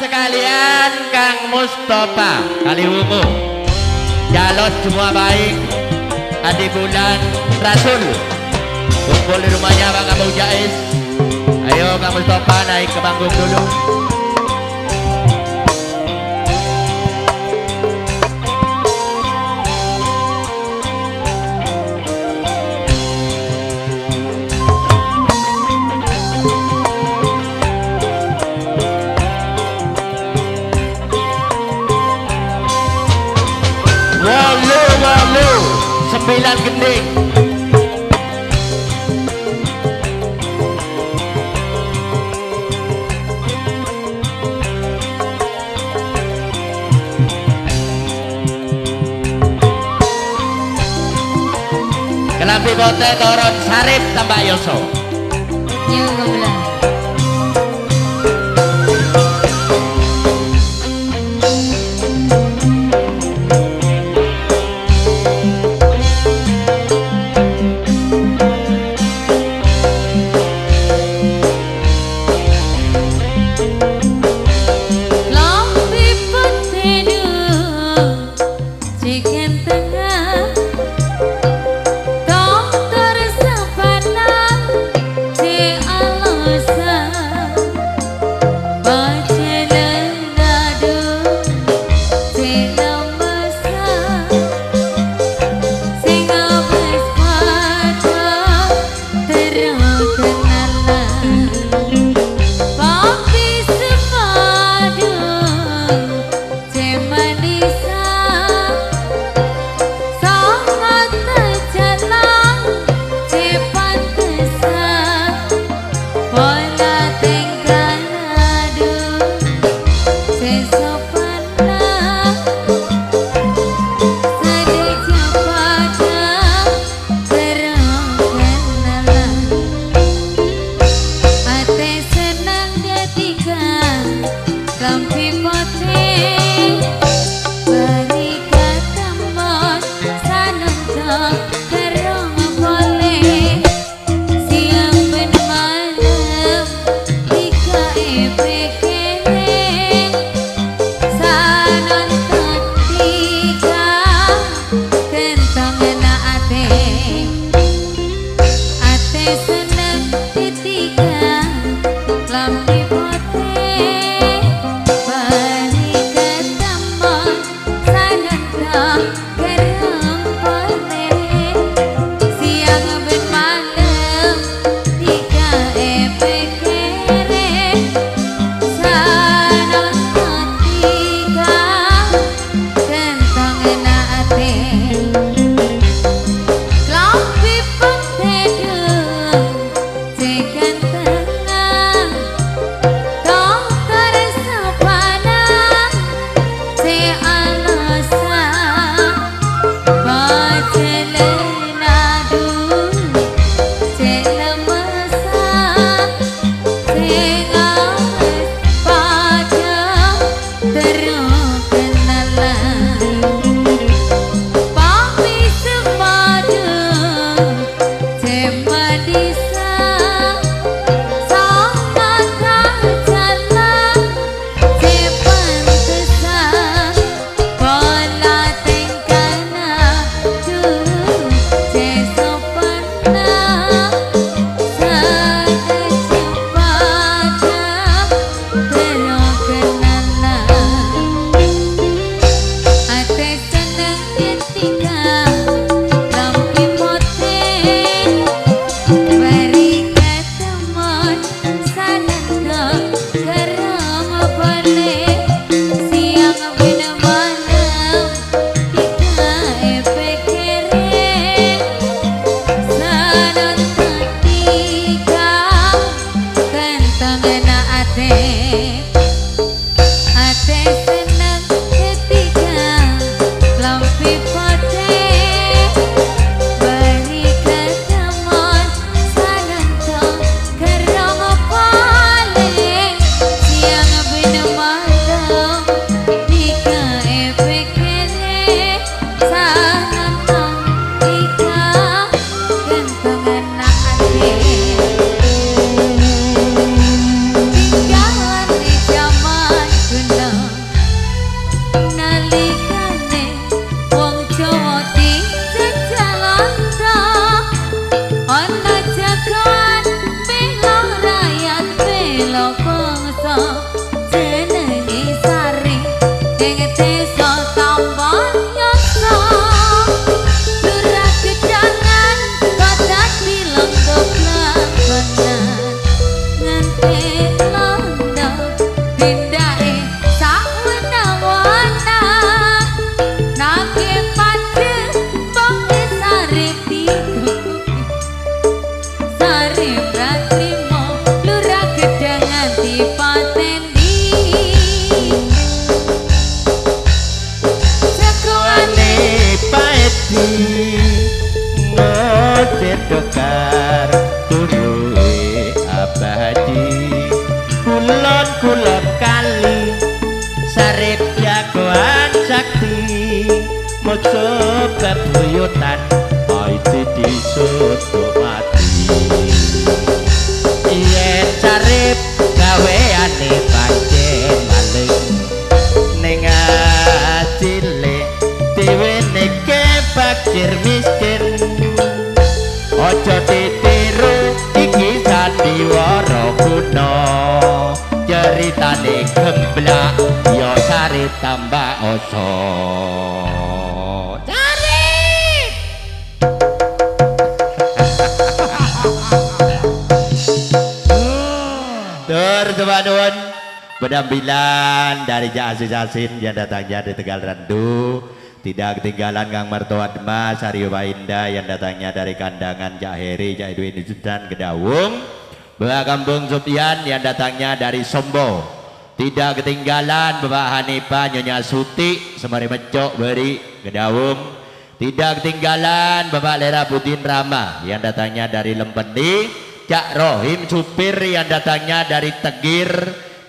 Sekalian Kang Mustafa Kaliwungu, Jalot semua baik, Adi Bulan Rasul, kumpul di rumahnya Bang Abu Jais. Ayo Kang Mustafa naik ke panggung dulu. Walu 9 gending. Kelambi bote toron sarip tambah yoso. Ya goblok. desa jenenge Sari ing desa Tambanyoso lurah Gedangan kok dadi lenggo blangonan nganti londo pindahe sawenang-wenang nake pade bonge Sari dikukuki Sari pratrimo lurah Gedangan dipateni Wane paeti ngocedokar turuwe abadi kulon kali sarip jagoan sakti moco kebuyutan oiti disoto mati yen sarip gaweane pancen maling ning cilik diwene ke fakir miskin ojo ditiru iki sandiwara kuno ceritane gemblak ya sari tambah oso cari tur teman-teman penampilan dari Jasis Asin yang datangnya di Tegal Randu. Tidak ketinggalan Kang Mertua Demas Aryo Indah yang datangnya dari kandangan Cak Heri, Cak Edwin dan Gedawung. Bapak Kampung Supian yang datangnya dari Sombo. Tidak ketinggalan Bapak Hanifah Nyonya Suti Semari Mecok Beri Gedawung. Tidak ketinggalan Bapak Lera Budin Rama yang datangnya dari Lempeni. Cak Rohim Supir yang datangnya dari Tegir.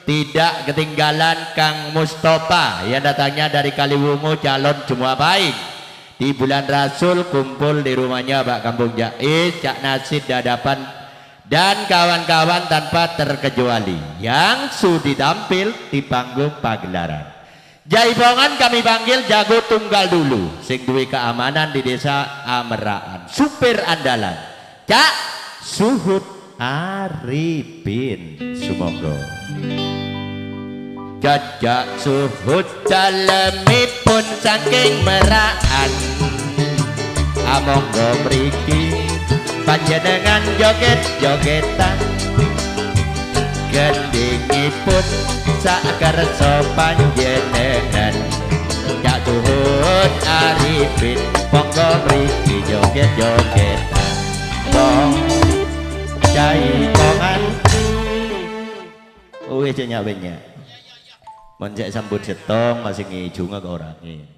Tidak ketinggalan Kang Mustafa yang datangnya dari Kaliwungu calon Jumua Baik. Di bulan Rasul kumpul di rumahnya Pak Kampung Jais, Cak Nasid Dadapan dan kawan-kawan tanpa terkecuali yang sudah tampil di panggung pagelaran. Jaipongan kami panggil jago tunggal dulu sing duwe keamanan di desa Ameraan, supir andalan Cak Suhud Arifin Sumonggo. Jajak Suhud calemipun saking Meraan amonggo mriki panjenengan joget-jogetan gendingipun sakersa panjenengan Cak Suhud Arifin monggo mriki joget-jogetan bong jaipongan wis nyawenya Moncek sambut setong masih ngijung ke orangnya.